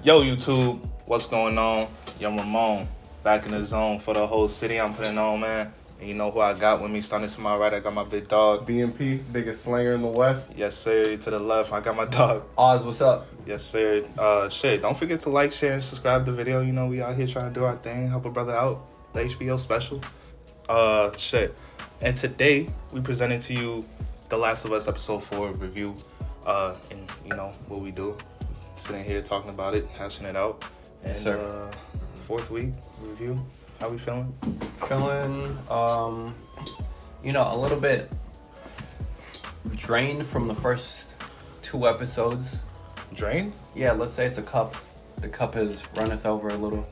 Yo, YouTube, what's going on? Young Ramon, back in the zone for the whole city. I'm putting on, man. And you know who I got with me? Starting to my right, I got my big dog. BMP, biggest slinger in the West. Yes, sir. To the left, I got my dog. Oz, what's up? Yes, sir. Don't forget to like, share, and subscribe to the video. You know, we out here trying to do our thing, help a brother out. The HBO special. And today, we presented to you The Last of Us Episode 4 review. And you know what we do. Sitting here talking about it, hashing it out. And Yes, sir. Fourth week review. How we feeling? Feeling, a little bit drained from the first 2 episodes. Drained? Yeah, let's say it's a cup. The cup has runneth over a little.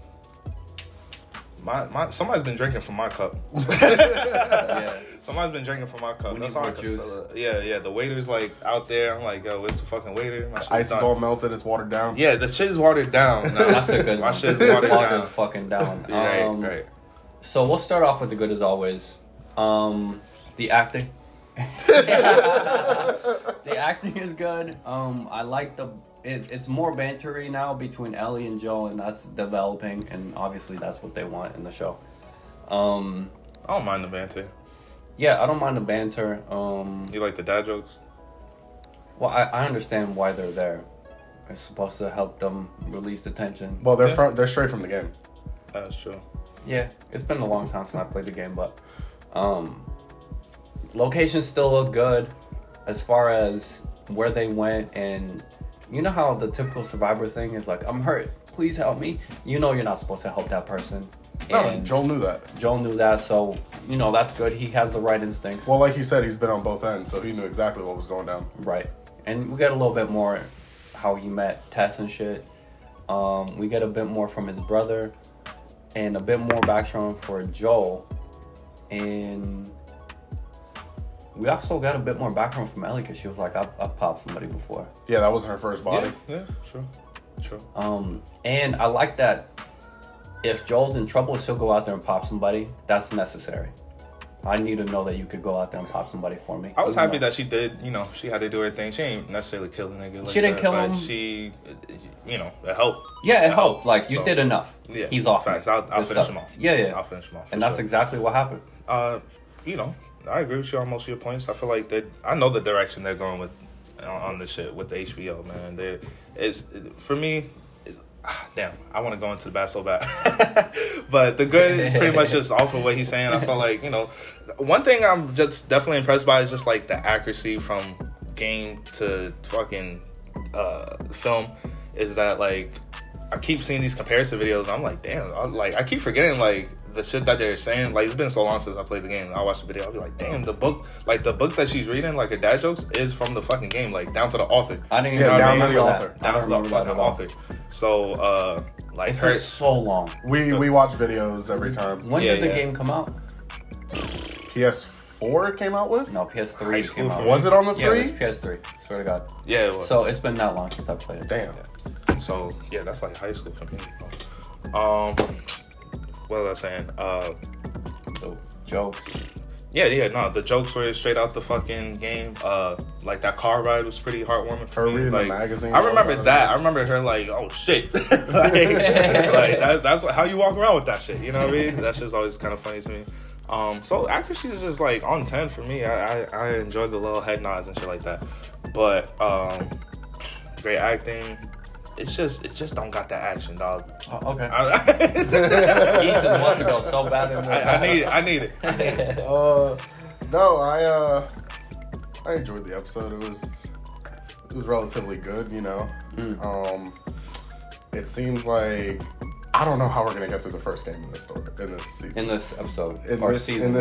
Somebody's been drinking from my cup. Yeah. Somebody's been drinking from my cup. We That's need all I more can juice. feel. Yeah. The waiter's like out there. I'm like, yo, where's the fucking waiter? My shit's Ice is done. all melted, it's watered down. Yeah, the shit is watered down. No. That's a good My one. shit's watered down. Fucking down. Right. So we'll start off with the good as always. The acting. The acting is good. I like it's more bantery now between Ellie and Joel, and that's developing, and obviously that's what they want in the show. I don't mind the banter. Yeah, I don't mind the banter. You like the dad jokes? Well, I understand why they're there. It's supposed to help them release the tension. Well, they're straight from the game. That's true. Yeah, it's been a long time since I played the game, but locations still look good as far as where they went, and you know how the typical survivor thing is like, I'm hurt, please help me. You know you're not supposed to help that person. No, And Joel knew that. Joel knew that, so that's good. He has the right instincts. Well, like you said, he's been on both ends, so he knew exactly what was going down. Right. And we get a little bit more how he met Tess and shit. We get a bit more from his brother and a bit more background for Joel. And we also got a bit more background from Ellie because she was like, I've popped somebody before. Yeah, that wasn't her first body. Yeah, true. And I like that if Joel's in trouble, she'll go out there and pop somebody. That's necessary. I need to know that you could go out there and pop somebody for me. I was happy that she did, she had to do her thing. She ain't necessarily kill the nigga. Like She didn't that, kill but him. She, it helped. Yeah, it helped. Like, you So, did enough. Yeah, He's off. Facts. I'll finish him off. Yeah. I'll finish him off. And that's exactly what happened. I agree with you on most of your points. I feel like I know the direction they're going with on this shit with the HBO, man. For me, damn, I want to go into the bad so bad. But the good is pretty much just off of what he's saying. I feel like, one thing I'm just definitely impressed by is just like the accuracy from game to fucking film is that like I keep seeing these comparison videos. I'm like, damn, I keep forgetting like the shit that they're saying. Like, it's been so long since I played the game. I watched the video. I'll be like, damn, the book that she's reading, like her dad jokes, is from the fucking game, like down to the author. I didn't Yeah, even down to remember the that. author. I Down don't to the remember that fucking at all. author. So, like It's her. been so long. We watch videos every time. When Yeah, did the yeah. game come out? PS4 it came out with? No, PS3 High school came for out. me. Was it on the Yeah, 3? it was PS3. Swear to God. Yeah, it was. So it's been that long since I played it. Damn. So yeah, that's like high school for me. What was I saying? So, jokes. No, the jokes were straight out the fucking game. Like that car ride was pretty heartwarming for Her me. reading the Like, magazine. I remember that. I remember her like, oh shit, that's how you walk around with that shit. You know what I mean? That's just always kind of funny to me. So accuracy is just like on 10 for me. I enjoy the little head nods and shit like that. But great acting. It just don't got that action, dog. Oh, okay. I Jesus wants to go so bad in I need it. No, I enjoyed the episode. It was relatively good, It seems like I don't know how we're gonna get through the first game in this season. In this episode. Season.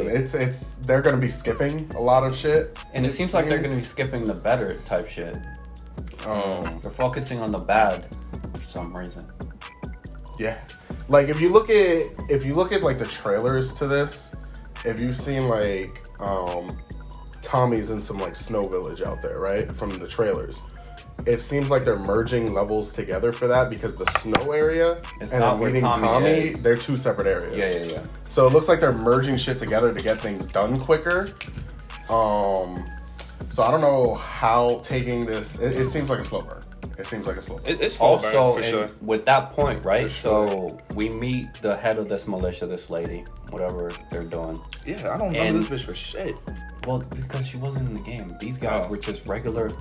It's they're gonna be skipping a lot of shit. And it seems like they're going to be skipping the better type shit. They're focusing on the bad for some reason. Yeah. Like if you look at like the trailers to this, if you've seen like Tommy's in some like snow village out there, right? From the trailers. It seems like they're merging levels together for that because the snow area It's and not then where meeting Tommy Tommy, is. they're two separate areas. Yeah. So it looks like they're merging shit together to get things done quicker. So I don't know how taking this. It seems like a slow burn. It seems like a slow burn. It's slow burn, Also, for sure. with that point, right? For sure. So we meet the head of this militia, this lady, whatever they're doing. Yeah, I don't remember And- this bitch for shit. Well, because she wasn't in the game. These guys Oh. were just regular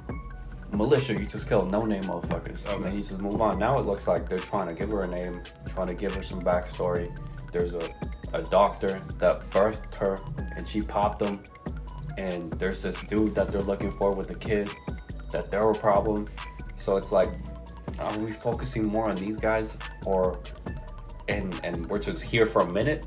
militia. You just kill no-name motherfuckers. Okay. And then you just move on. Now it looks like they're trying to give her a name, trying to give her some backstory. There's a doctor that birthed her, and she popped him. And there's this dude that they're looking for with a kid, that they're a problem. So it's like, are we focusing more on these guys, or and we're just here for a minute?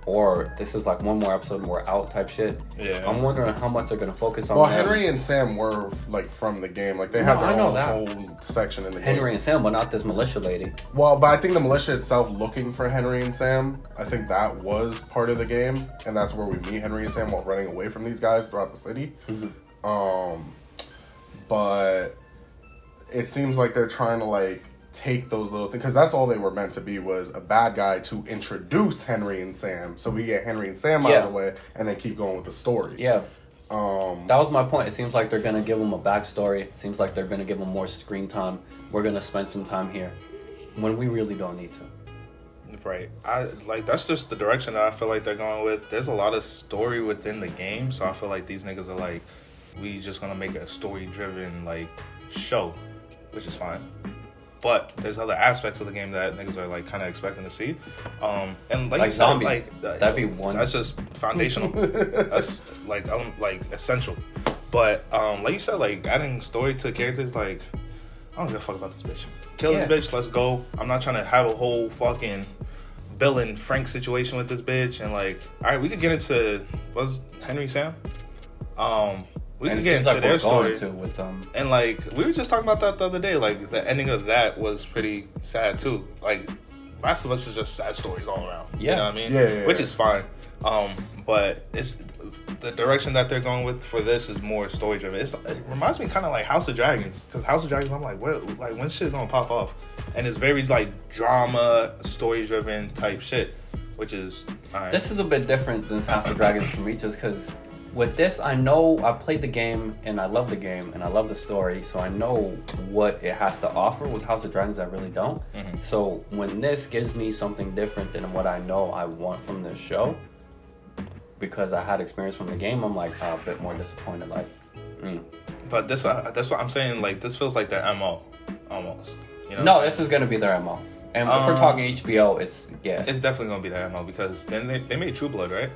Or this is like one more episode and we're out type shit. Yeah. I'm wondering how much they're gonna focus on. Well, them. Henry and Sam were like from the game. Like they No, had their I know own that. whole section in the game. Henry and Sam, but not this militia lady. Well, but I think the militia itself looking for Henry and Sam, I think that was part of the game, and that's where we meet Henry and Sam while running away from these guys throughout the city. But it seems like they're trying to like take those little things, because that's all they were meant to be, was a bad guy to introduce Henry and Sam, so we get Henry and Sam out Yeah. of the way and then keep going with the story. Yeah, Um, that was my point. It seems like they're gonna give them a backstory. It seems like they're gonna give them more screen time. We're gonna spend some time here when we really don't need to. Right. I like that's just the direction that I feel like they're going with. There's a lot of story within the game, so I feel like these niggas are like, we just gonna make a story driven like show, which is fine. But there's other aspects of the game that niggas are like kind of expecting to see, and like, Like you said, zombies. like That'd be one. That's just foundational. That's like essential. But like you said, like adding story to characters, like I don't give a fuck about this bitch. Kill Yeah. this bitch. Let's go. I'm not trying to have a whole fucking Bill and Frank situation with this bitch. And like, all right, we could get into what's Henry Sam. We And could it get seems into like their we're story. going to with them. And like we were just talking about that the other day. Like the ending of that was pretty sad too. Like Last of Us is just sad stories all around. Yeah. You know what I mean? Yeah. Which is fine. But it's the direction that they're going with for this is more story driven. It reminds me kind of like House of Dragons, because House of Dragons, I'm like, what? Like when shit gonna pop off? And it's very like drama, story driven type shit, which is fine. This is a bit different than House of Dragons for me, just because with this, I know I played the game and I love the game and I love the story, so I know what it has to offer. With House of Dragons, I really don't. Mhm. So when this gives me something different than what I know I want from this show, because I had experience from the game, I'm like a bit more disappointed. Like, But this, that's what I'm saying. Like this feels like their MO, almost. You know no, what I'm this saying? is gonna be their MO. And if we're talking HBO, it's It's definitely gonna be their MO, because then they made True Blood, right?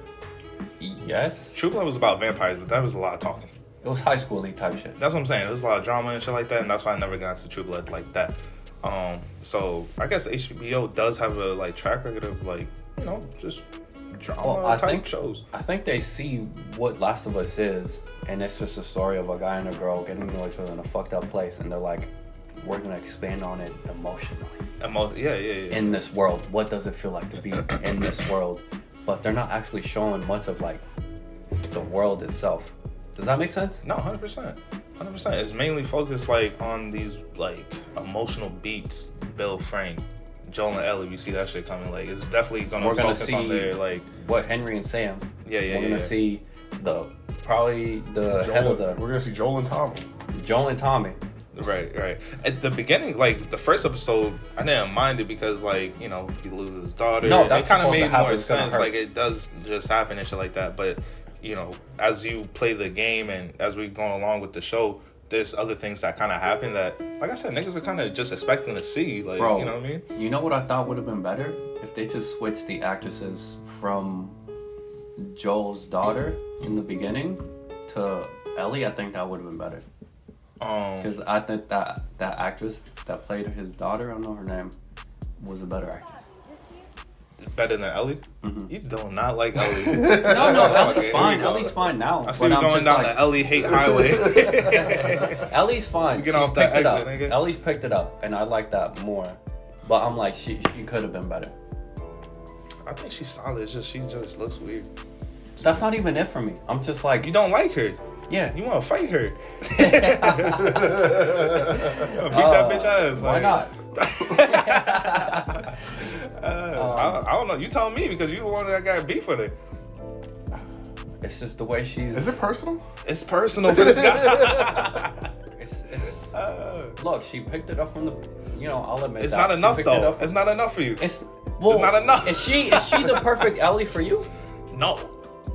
yes, True Blood was about vampires, but that was a lot of talking. it was high school league type shit. That's what I'm saying. There's a lot of drama and shit like that, and that's why I never got into True Blood like that. So I guess HBO does have a like track record of like, you know, just drama Well, I type think- shows. I think they see what Last of Us is, and it's just a story of a guy and a girl getting to know each other in a fucked up place, and they're like, we're gonna expand on it emotionally. Yeah. In this world, what does it feel like to be in this world? But they're not actually showing much of like the world itself. Does that make sense? No, 100%. 100%. It's mainly focused like on these like emotional beats. Bill, Frank, Joel, and Ellie. We see that shit coming. Like it's definitely gonna We're gonna focus on see- their like. What Henry and Sam? Yeah. We're gonna see probably the head of the We're gonna see Joel and Tommy. Joel and Tommy. Right. At the beginning, like the first episode, I didn't mind it because, like, you know, he loses his daughter. No, that's it kind of supposed to made happen. more It's gonna sense. hurt. Like it does just happen and shit like that. But you know, as you play the game and as we go along with the show, there's other things that kind of happen that, like I said, niggas are kind of just expecting to see. Like, Bro, you know what I mean? You know what I thought would have been better? If they just switched the actresses from Joel's daughter in the beginning to Ellie. I think that would have been better. Because I think that actress that played his daughter, I don't know her name, was a better actress. Better than Ellie? Mhm. You do not like Ellie. No, Ellie's Okay, fine. here we go. Ellie's fine now. I see But you I'm going just down like, the Ellie hate highway. Ellie's fine. You get She's off that picked it exit, up. nigga. Ellie's picked it up, and I like that more. But I'm like, she could have been better. I think she's solid. It's just she just looks weird. That's not even it for me. I'm just like, You don't like her. yeah. You want to fight her. Beat that bitch ass. Why like- not? I don't know. You tell me because you the one that got beef with her. It's just the way she's. Is it personal? It's personal for this guy. It's Look, she picked it up from the. I'll admit It's that. not enough She picked it though. up from- It's not enough for you. It's not enough. Is she the perfect Ellie for you? No,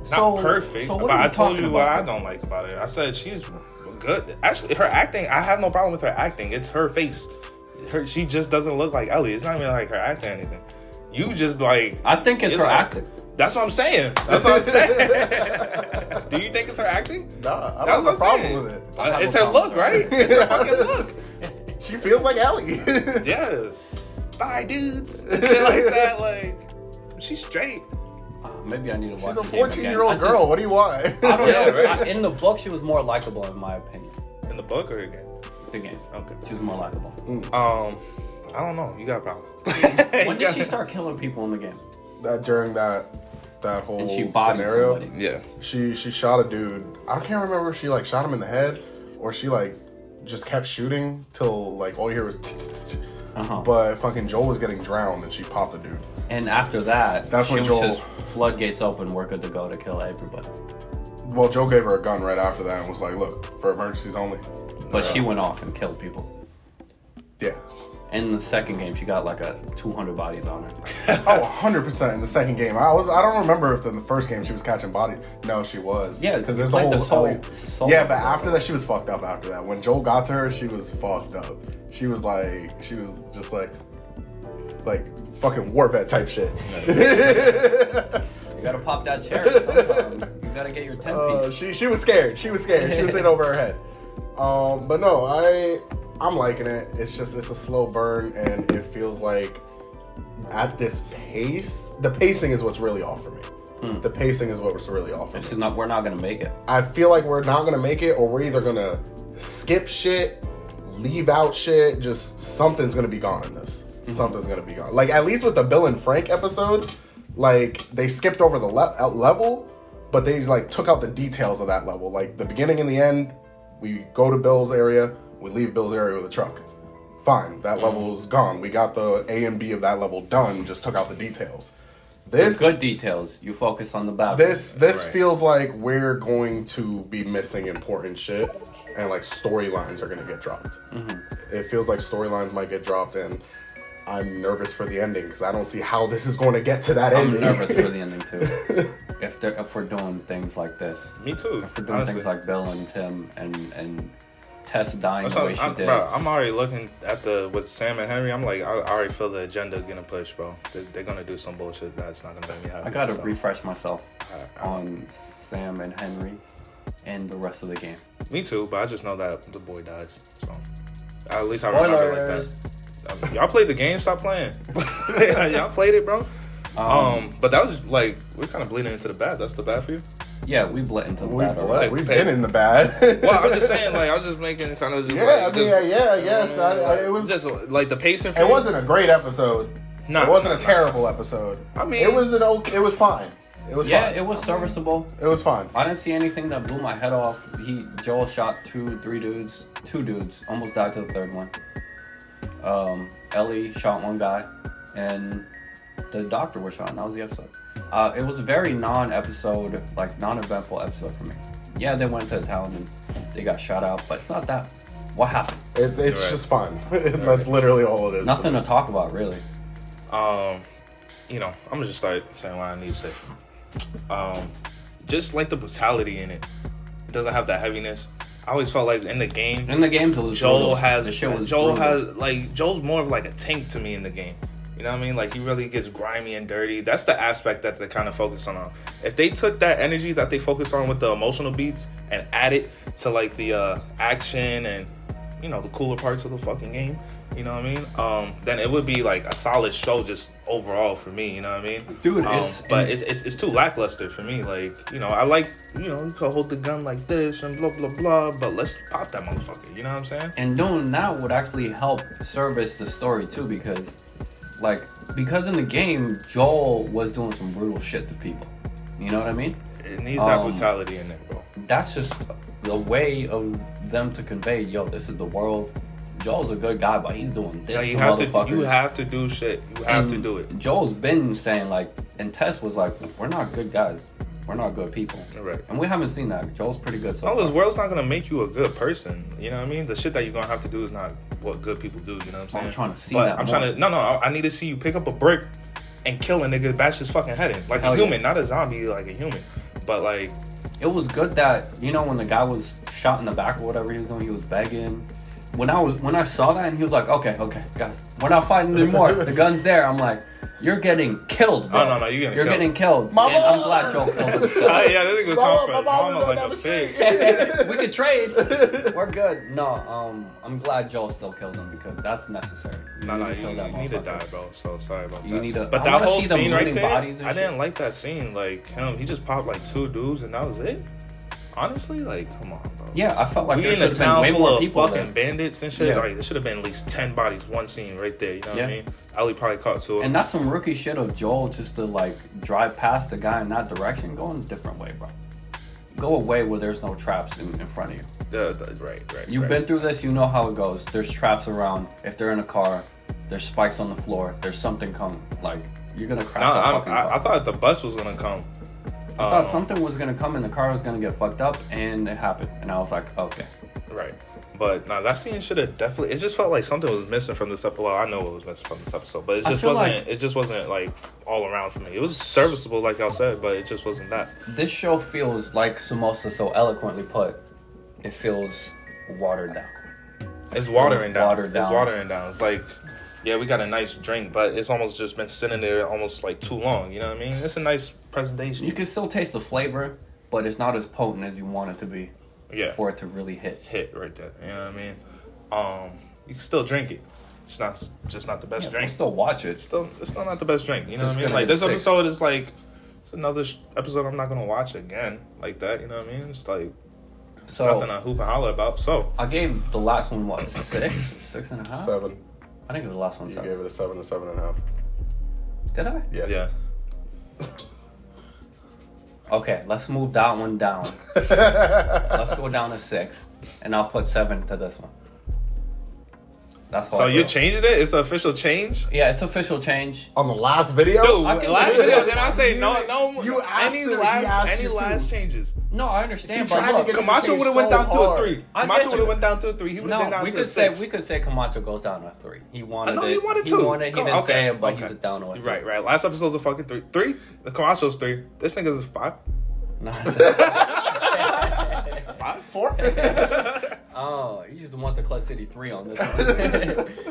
So- not perfect. so what but are we I told talking you what about? I don't like about it. I said she's good. Actually, her acting, I have no problem with her acting. It's her face. She just doesn't look like Ellie. It's not even like her acting or anything. You just like. I think it's her like- acting. That's what I'm saying. That's what I'm saying. Do you think it's her acting? Nah, I That's don't have a what I'm problem saying. with it. I have It's a her problem look, with right? it. It's her fucking look. She feels like Ellie. Yeah. Bye, dudes. And shit like that. Like, she's straight. Maybe I need to watch. She's a the game again. 14-year-old girl. What do you want? I don't Yeah, know. right. In the book, she was more likable, in my opinion. In the book or again? The game. Okay. She was more likable. I don't know. You got a problem. When did she start killing people in the game? During that whole And she bodied scenario, somebody. Yeah. she shot a dude. I can't remember if she like shot him in the head or she like just kept shooting till like all you hear was. Uh-huh. But fucking Joel was getting drowned and she popped a dude. And after that, That's she when was Joel- just floodgates open. We're good to go to kill everybody. Well, Joe gave her a gun right after that and was like, "Look, for emergencies only." But she went off and killed people. Yeah. And in the second game, she got like 200 bodies on her. Oh, 100% in the second game. I don't remember if in the first game she was catching bodies. No, she was. Yeah, because you there's the played whole the Ellie- soul Yeah, but level. after that she was fucked up after that. When Joel got to her, she was fucked up. She was just like fucking war vet type shit. You gotta pop that cherry sometime. You gotta get your 10 piece. She was scared. She was in over her head. But no, I'm liking it. It's a slow burn, and it feels like at this pace, the pacing is what's really off for me. The pacing is what's really off for me. We're not gonna make it. I feel like we're not gonna make it, or we're either gonna skip shit, leave out shit. Just something's gonna be gone in this. Something's gonna be gone. Like at least with the Bill and Frank episode, like they skipped over the level, but they like took out the details of that level. Like the beginning and the end, we go to Bill's area, we leave Bill's area with a truck. Fine, that level's gone. We got the A and B of that level done. Just took out the details. This Good details. You focus on the battle. This Right. feels like we're going to be missing important shit, and like storylines are gonna get dropped. It feels like storylines might get dropped, and I'm nervous for the ending because I don't see how this is going to get to that I'm ending. nervous for the ending too. If we're doing things like this, Me too. if we're doing things like Bill and Tim and Tess dying That's the way what she I'm, did. bro, I'm already looking at with Sam and Henry. I'm like, I already feel the agenda getting pushed, bro. They're gonna do some bullshit that's not gonna make me happy. I gotta so. refresh myself I- on Sam and Henry and the rest of the game. Me too, but I just know that the boy dies. So at least I remember it like Spoilers. that. Y'all played the game? Stop playing. Y'all played it, bro. But that was like we're kind of bleeding into the bad. That's the bad for you. Yeah, we bled into the battle. Right? We've been in the bad. Well, I'm just saying, like I was just making kind of just. Yeah, like, I mean, yeah, yes. It was. just like the pacing. For It you? wasn't a great episode. Nah, It wasn't nah, a terrible episode. I mean- it was it was fine. It was Yeah, fine. it was serviceable. It was fine. I didn't see anything that blew my head off. Joel shot two dudes, almost died to the third one. Ellie shot one guy, and the doctor was shot, and that was the episode. It was a very non-eventful episode for me. Yeah, they went to the town and they got shot out, but it's not that. What happened? It's Right. just fun. That's literally all it is. Nothing to talk about, really. I'm gonna just start saying what I need to say. Just like the brutality in it. It doesn't have that heaviness. I always felt like in the game, In the games, it was brutal. The shit was brutal. Joel's more of like a tank to me in the game. You know what I mean? Like he really gets grimy and dirty. That's the aspect that they kind of focus on. If they took that energy that they focus on with the emotional beats and add it to like the action and the cooler parts of the fucking game, you know what I mean? Then it would be like a solid show just overall for me. You know what I mean? Dude, it's too lackluster for me. Like I like you could hold the gun like this and blah blah blah, but let's pop that motherfucker. You know what I'm saying? And doing that would actually help service the story too, because in the game, Joel was doing some brutal shit to people. You know what I mean? It needs that brutality in there, bro. That's just a way of them to convey, yo, this is the world. Joel's a good guy, but he's doing this Now, to you motherfuckers. have to do shit. You have to And do it. Joel's been saying and Tess was like, we're not good guys. We're not good people. Right. And we haven't seen that. Joel's pretty good so No, far. this world's not gonna make you a good person. You know what I mean? The shit that you're gonna have to do is not what good people do. You know what I'm saying? I'm trying to see but that I'm more. trying to. No. I need to see you pick up a brick and kill a nigga, bash his fucking head in, like Hell a yeah. human, not a zombie, like a human. But like, It was good that, you know, when the guy was shot in the back or whatever he was doing, he was begging. When I saw that and he was like, okay, guys, we're not fighting anymore. The gun's there. I'm like, you're getting killed, bro. Oh, no, you're You're getting killed. Mama! And I'm glad Joel killed him. oh yeah, this nigga come My from mom mama was like down a the pig. street. We could trade. We're good. No, I'm glad Joel still killed him because that's necessary. No, need to kill you that need to motherfucker. die, bro. So sorry about You that. need to- but I that wanna whole see them scene right looting there, bodies and I shit. didn't like that scene. Like him, he just popped like 2 dudes and that was it. Honestly, like, come on, bro. Yeah, I felt like We there in should a have been town way full more of people fucking there. bandits and shit. Yeah. Like, there should have been at least 10 bodies, one scene right there. You know what Yeah. I mean? Ali probably caught 2 of them. And that's some rookie shit of Joel just to like drive past the guy in that direction. Go in a different way, bro. Go away where there's no traps in front of you. Right. You've been through this, you know how it goes. There's traps around. If they're in a car, there's spikes on the floor. There's something coming. Like, you're gonna crash that fucking car. I thought the bus was gonna come. I thought something was gonna come and the car was gonna get fucked up, and it happened. And I was like, okay. Right. But no, that scene should have definitely. It just felt like something was missing from this episode. Well, I know it was missing from this episode, but it I just feel wasn't. like- It just wasn't like all around for me. It was serviceable, like y'all said, but it just wasn't that. This show feels like Samosa so eloquently put. It feels watered down. It's watering down. watered down. It's watering down. It's like, yeah, we got a nice drink, but it's almost just been sitting there almost like too long. You know what I mean? It's a nice presentation. You can still taste the flavor, but it's not as potent as you want it to be Yeah. for it to really hit. Hit right there. You know what I mean? You can still drink it. It's not just not the best Yeah, we'll drink. still watch it. It's still not the best drink. You know It's what I mean? gonna Like get this sick. episode is like it's another episode I'm not gonna watch again like that. You know what I mean? It's like it's So nothing I hoop and holler about. So I gave the last one what 6.5. 7. I think it was the last one You 7. gave it a 7 to 7.5. Did I? Yeah. yeah, Okay, let's move that one down. Let's go down to 6, and I'll put 7 to this one. That's how so I you're feel. changing it? It's an official change. Yeah, it's official change. On the last video? Dude, I can last do it. video, did I say no? You asked any him, he last asked any you last to. changes? No, I understand, He but tried to look, get Camacho would have went so down to a hard. 3. I Camacho get would you. have went down to a 3. He would have been no, down we to a could say 6. we could say Camacho goes down to a 3. He wanted I know it. he wanted He to. wanted. He Come- didn't okay, say it, but okay. he's down to a 3. Right. Last episode's a fucking 3. 3? The Camacho's 3. This nigga's a 5. No, I said- 5? 4? oh, you just want to Clutch City 3 on this one.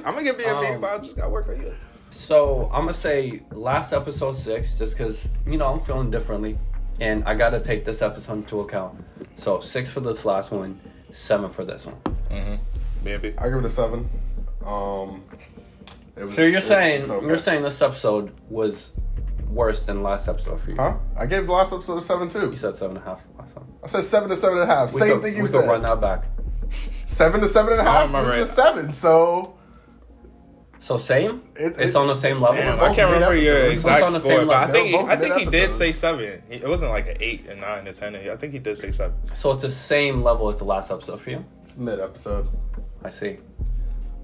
I'm gonna get BNB, Um, but I just gotta work on you. So I'm gonna say last episode 6, just because I'm feeling differently, and I gotta take this episode into account. So 6 for this last one, 7 for this one. BNB. I give it a 7. It was, So you're it was saying just okay. you're saying this episode was worse than last episode for you? Huh? I gave the last episode a 7 too. You said 7.5 last time. I said 7 to 7.5. We Same could- thing you we said. could run that back. 7 to 7.5. I remember This is it. a 7. So So same? It- It's it- on the same level. Damn, both I can't remember your mid-episodes. exact Both on the score, same but I level. think They were both he did mid-episodes. say 7. It wasn't like an 8 and 9 or 10. I think he did say 7. So it's the same level as the last episode for you. mid episode. I see.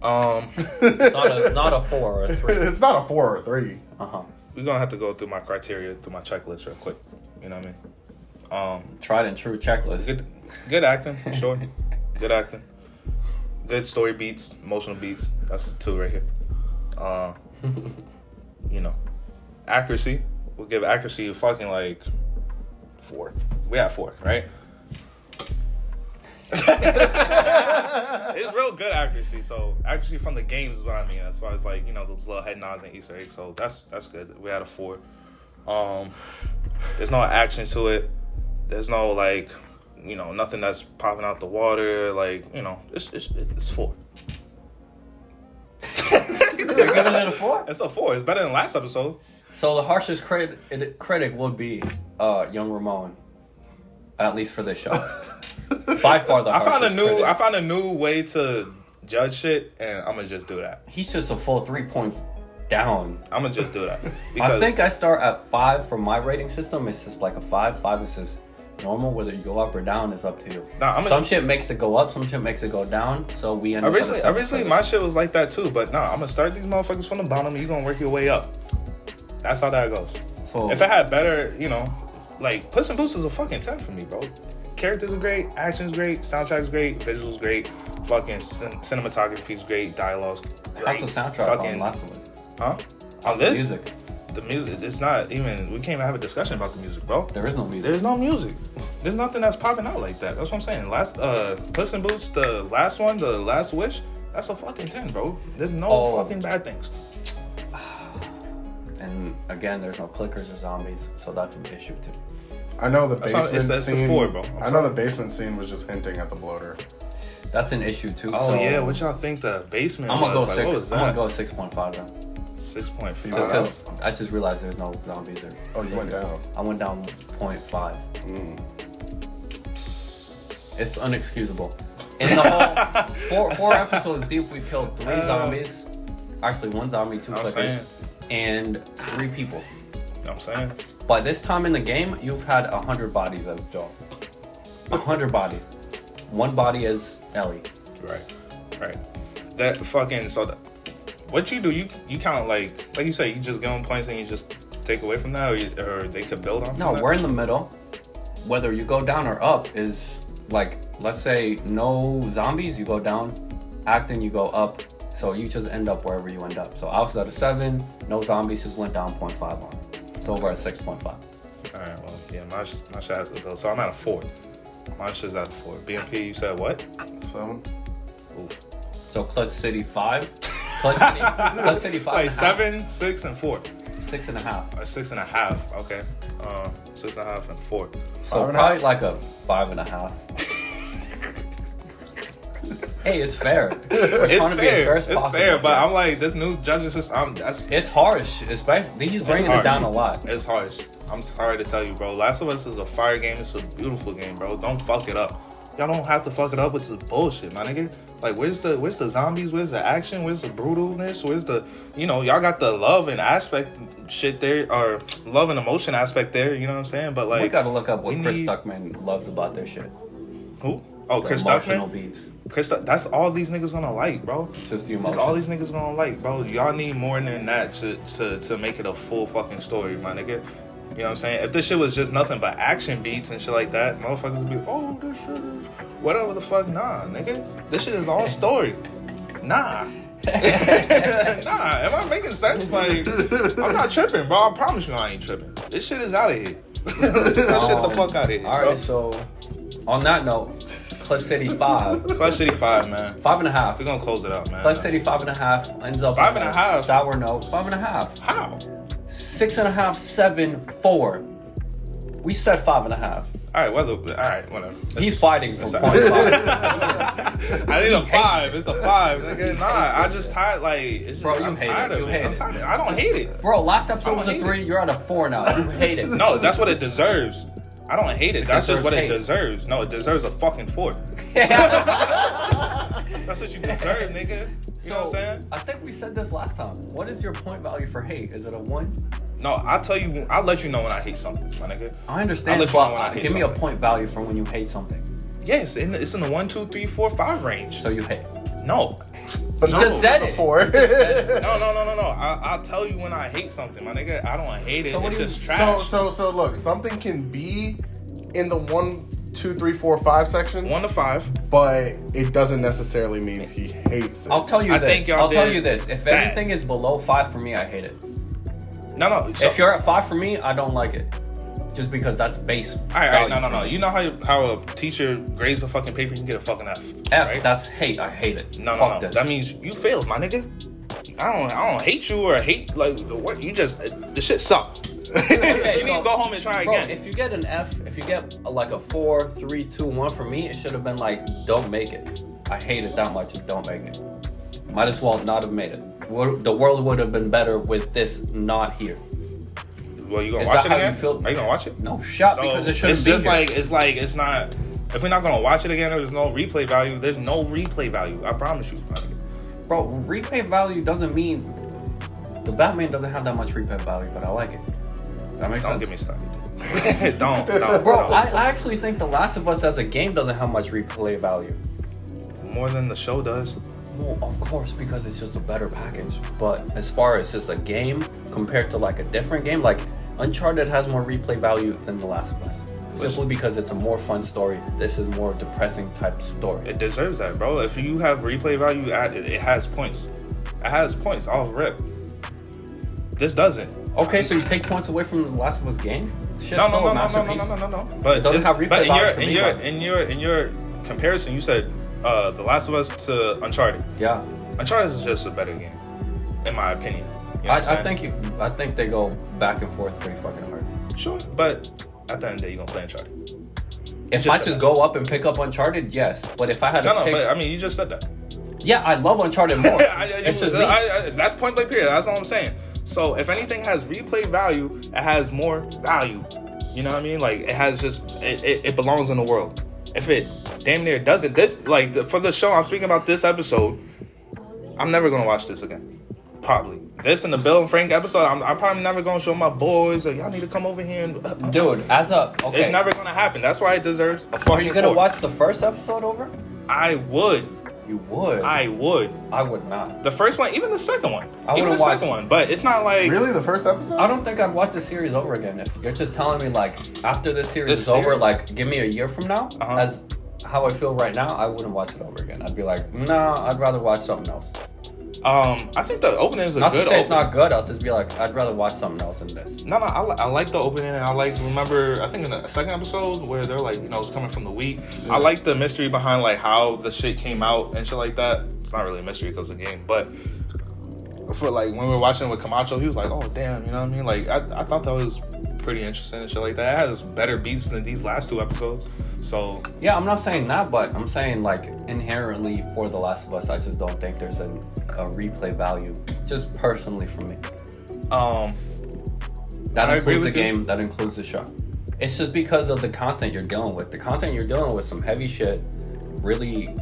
We're Not a 4 or a 3. It's not a 4 or a 3. Uh-huh. gonna have to go through my criteria, through my checklist real quick. You know what I mean? Tried and true checklist. Good acting, sure. Good acting. Good story beats, emotional beats. That's the 2 right here. Accuracy. We'll give accuracy a fucking like 4. We have 4, right? It's real good accuracy. So accuracy from the games is what I mean. As far as like those little head nods and Easter eggs. So that's good. We had a 4. There's no action to it. There's no like nothing that's popping out the water. Like it's 4. You're giving it a 4? It's a 4. It's better than last episode. So the harshest critic would be Young Ramon, at least for this show. By far the I harshest critic. found a new way to judge shit, and I'm gonna just do that. He's just a full 3 points down. I'm gonna just do that. I think I start at 5 for my rating system. It's just like a 5. 5 is just normal. Whether you go up or down is up to you. Nah, Some shit makes it go up. Some shit makes it go down. So we end up. Originally, my shit was like that too, but nah, I'm gonna start these motherfuckers from the bottom, and you gonna work your way up. That's how that goes. So If it had better, like Puss in Boots is a fucking 10 for me, bro. Characters are great, action's great, soundtrack's great, visuals great, fucking cinematography's great, dialogue's great. How's the soundtrack on Last of Us? Huh? How's On the this? music? The music, it's not even, we can't even have a discussion about the music, bro. There is no music. There's no music. There's nothing that's popping out like that. That's what I'm saying. Puss in Boots, the last one, the Last Wish, that's a fucking 10, bro. There's no fucking bad things. And again, there's no clickers or zombies, so that's an issue too. I know the That's not- basement it's a scene. 4, bro. I know the basement scene was just hinting at the bloater. That's an issue too. Oh so yeah, what y'all think the basement I'm gonna go was? Like, what was 6. I'm gonna that? go 6.5 then. 6.5. Just because I just realized there's no zombies there. Oh, you went down. I went down 0.5. It's unexcusable. In the whole four episodes deep, we killed 3 zombies. Actually, 1 zombie, 2 I'm clickers, and 3 people. You know what I'm saying? By this time in the game, you've had 100 bodies as Joel. 100 bodies. 1 body as Ellie. Right. That fucking, so that, what you do, you count like you say, you just give them points and you just take away from that, or they could build on. No, that? we're in the middle. Whether you go down or up is like, let's say no zombies, you go down. Acting, you go up. So you just end up wherever you end up. So I was at a 7, no zombies, just went down 0.5 on it. It's over at 6.5. Alright, well, yeah, my shit has to go. So I'm at a 4. My shit's at a 4. BMP, you said what? 7. Oof. So Clutch City 5. Clutch City 5. Wait, 7, 6, and 4. 6.5. 6.5. Okay. 6.5 and 4. So probably like a 5.5. Hey, it's fair. We're It's trying to be as fair. as It's possible. fair, but I'm like, this new judging system, It's harsh, especially he's bringing it harsh. down a lot. It's harsh. I'm sorry to tell you, bro. Last of Us is a fire game. It's a beautiful game, bro. Don't fuck it up. Y'all don't have to fuck it up with this bullshit, my nigga. Like, where's the zombies? Where's the action? Where's the brutalness? Where's the, y'all got the love and aspect shit there, or love and emotion aspect there. You know what I'm saying? But like, We gotta look up what Chris need- Stuckman loves about their shit. Who? Oh, The Chris emotional Stuckman. beats. That's all these niggas gonna like, bro. It's just the That's emotion. all these niggas gonna like, bro. Y'all need more than that to make it a full fucking story, my nigga. You know what I'm saying? If this shit was just nothing but action beats and shit like that, motherfuckers would be, oh, this shit is whatever the fuck. Nah, nigga. This shit is all story. Nah. Nah, am I making sense? Like, I'm not tripping, bro. I promise you I ain't tripping. This shit is out of here. That shit the fuck out of here, All bro. right, so on that note, Clutch City 5. Clutch City 5, man. 5.5. We're gonna close it out, man. Clutch City 5.5 ends up 5.5? on a sour note. 5.5. How? 6.5, 7, 4. We said 5.5. All right, whatever. He's fighting for It's a- 0.5. I need a 5. It's a 5, nigga. Nah, I just tired. Like, it's just, Bro, you I'm hate tired it. of You it. hate I'm it. tired of it. I don't hate it. Bro, last episode I was don't a hate 3. You're at a 4 now. You hate it. No, that's what it deserves. I don't hate it. That's just what it deserves deserves. No, it deserves a fucking 4. That's what you deserve, nigga. You know what I'm saying? I think we said this last time. What is your point value for hate? Is it a 1? No, I'll tell you. I'll let you know when I hate something, my nigga. I understand, I'll let you know when I but hate give me a something. point value for when you hate something. Yes, it's in the 1, 2, 3, 4, 5 range. So you hate. No. But You just said it. 4. No. I'll tell you when I hate something, my nigga. I don't hate it. So what It's do you- just trash. So look, something can be in the 1, 2, 3, 4, 5 section, 1 to 5. but it doesn't necessarily mean he hates it. I'll tell you I this. think y'all I'll tell did you this. If bad. anything is below 5 for me, I hate it. No. So, If you're at 5 for me, I don't like it. Just because that's base. all right, value no. for me. You know how a teacher grades a fucking paper, you can get a fucking F. F, right? that's hate. I hate it. No. Fuck this. That means you failed, my nigga. I don't hate you or hate like what you just the shit sucked. Okay, you need to go home and try bro, again. if you get an F, if you get like a 4, 3, 2, 1 for me, it should have been like, don't make it. I hate it that much and don't make it. Might as well not have made it. The world would have been better with this not here. Well, you gonna Is watch that it how again? you feel? Are you gonna watch it? No shot, So, because it shouldn't it's be just here. it's not. If we're not gonna watch it again, there's no replay value. There's no replay value. I promise you. My nigga. Bro, replay value doesn't mean the Batman doesn't have that much replay value, but I like it. Does that make Don't sense? get me started. don't. Bro, I actually think The Last of Us as a game doesn't have much replay value. More than the show does. Well, of course, because it's just a better package. But as far as just a game compared to like a different game, like Uncharted has more replay value than The Last of Us. Simply because it's a more fun story. This is more depressing type story. It deserves that, bro. If you have replay value added, it has points. It has points. I'll rip. This doesn't. Okay, so you take points away from The Last of Us game? No. But It doesn't have replay value in your comparison, you said The Last of Us to Uncharted. Yeah. Uncharted is just a better game, in my opinion. You know I think they go back and forth pretty fucking hard. Sure, but at the end of the day, you're gonna play Uncharted. If I just go up and pick up Uncharted, yes. But if I had to pick... but I mean, you just said that. Yeah, I love Uncharted more. It's just me. That's point blank period. That's all I'm saying. So if anything has replay value, it has more value. You know what I mean? Like it has just it belongs in the world. If it damn near doesn't, this for the show I'm speaking about this episode, I'm never gonna watch this again. Probably this and the Bill and Frank episode. I'm probably never gonna show my boys. Or y'all need to come over here and dude. Okay. It's never gonna happen. That's why it deserves a fucking. Are you gonna watch the first episode over? I would. You would. I would. I would not. The first one, even the second one. Even the second one, but it's not like really the first episode. I don't think I'd watch the series over again. If you're just telling me like after this series is over, like give me a year from now, as how I feel right now, I wouldn't watch it over again. I'd be like, nah, I'd rather watch something else. I think the opening is a not good. Not to say it's not good. I'll just be like, I'd rather watch something else than this. No, I like the opening, and I remember I think in the second episode where they're like, it's coming from the wheat. Yeah. I like the mystery behind like how the shit came out and shit like that. It's not really a mystery because of the game, but for like when we were watching with Camacho, he was like, oh damn, you know what I mean? Like I thought that was pretty interesting and shit like that. It has better beats than these last two episodes. So yeah, I'm not saying that, but I'm saying like inherently for The Last of Us, I just don't think there's a replay value. Just personally for me. That includes the game, that includes the show. It's just because of the content you're dealing with. The content you're dealing with some heavy shit, really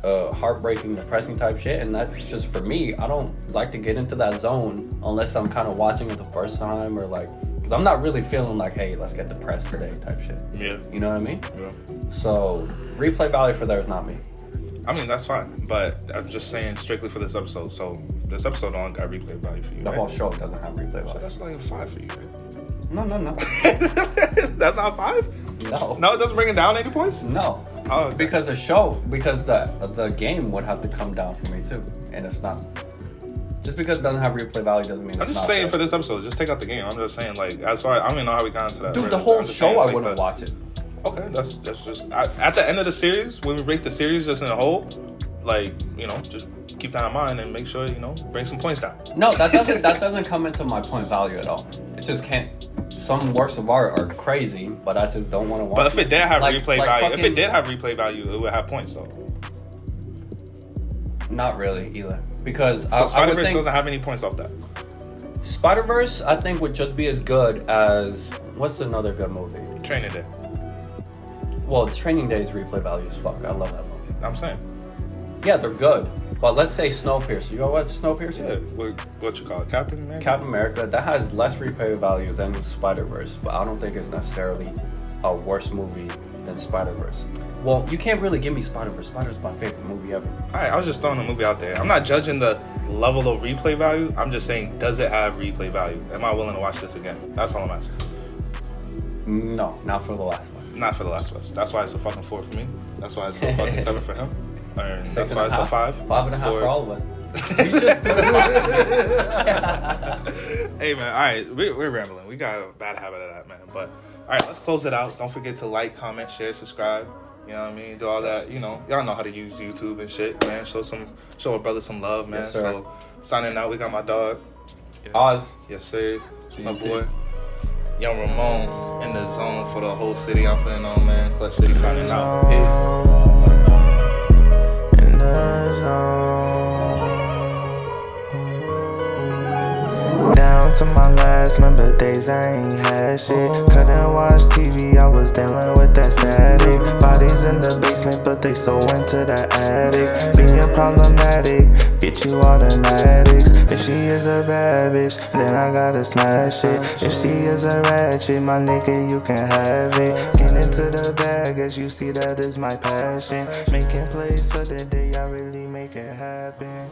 heartbreaking, depressing type shit, and that's just for me. I don't like to get into that zone unless I'm kind of watching it the first time or like. Because I'm not really feeling like, hey, let's get depressed today type shit. Yeah. You know what I mean? Yeah. So, replay value for there is not me. I mean, that's fine. But I'm just saying strictly for this episode. So, this episode only got replay value for you, The whole show doesn't have replay value. So that's like a 5 for you, right? No. That's not 5? No. No, it doesn't bring it down any points? No. Oh, okay. Because the game would have to come down for me too. And it's not. Just because it doesn't have replay value doesn't mean it's not. I'm just saying for this episode, just take out the game. I'm just saying, like, as far as I don't even know how we got into that. Dude, the whole show I wouldn't watch it. Okay, that's just at the end of the series, when we rate the series just in a whole, like, just keep that in mind and make sure, bring some points down. No, that doesn't come into my point value at all. It just can't. Some works of art are crazy, but I just don't want to watch. But if it did have replay value, fucking, if it did have replay value, it would have points though. Not really either, because so Spider-Verse doesn't have any points off that. Spider-Verse, I think, would just be as good as what's another good movie? Training Day. Well, Training Day is replay value as fuck. I love that movie. I'm saying. Yeah, they're good. But let's say Snowpiercer. You know what Snowpiercer? Yeah, what you call it? Captain America? Captain America. That has less replay value than Spider-Verse, but I don't think it's necessarily a worse movie than Spider-Verse. Well, you can't really give me Spider-Verse. Spider-Verse is my favorite movie ever. Alright, I was just throwing a movie out there. I'm not judging the level of replay value. I'm just saying, does it have replay value? Am I willing to watch this again? That's all I'm asking. No, not for The Last of Us. Not for The Last of Us. That's why it's a fucking 4 for me. That's why it's a fucking 7 for him. And that's why it's a 5. 5.5 for all of us. Hey man, alright, we're rambling. We got a bad habit of that, man. But alright, let's close it out. Don't forget to like, comment, share, subscribe. You know what I mean? Do all that. Y'all know how to use YouTube and shit, man. Show a brother some love, man. Yes, so signing out, we got my dog. Oz. Yes, sir. My boy. Young Ramon in the zone for the whole city. I'm putting on, man. Clutch City signing out. Peace. In the zone. Down to my last, remember days I ain't had shit. Couldn't watch TV, I was dealing with that static. Bodies in the basement, but they so into the attic. Being problematic, get you automatics. If she is a bad bitch, then I gotta smash it. If she is a ratchet, my nigga, you can have it. Get into the bag, as you see that is my passion. Making plays for the day, I really make it happen.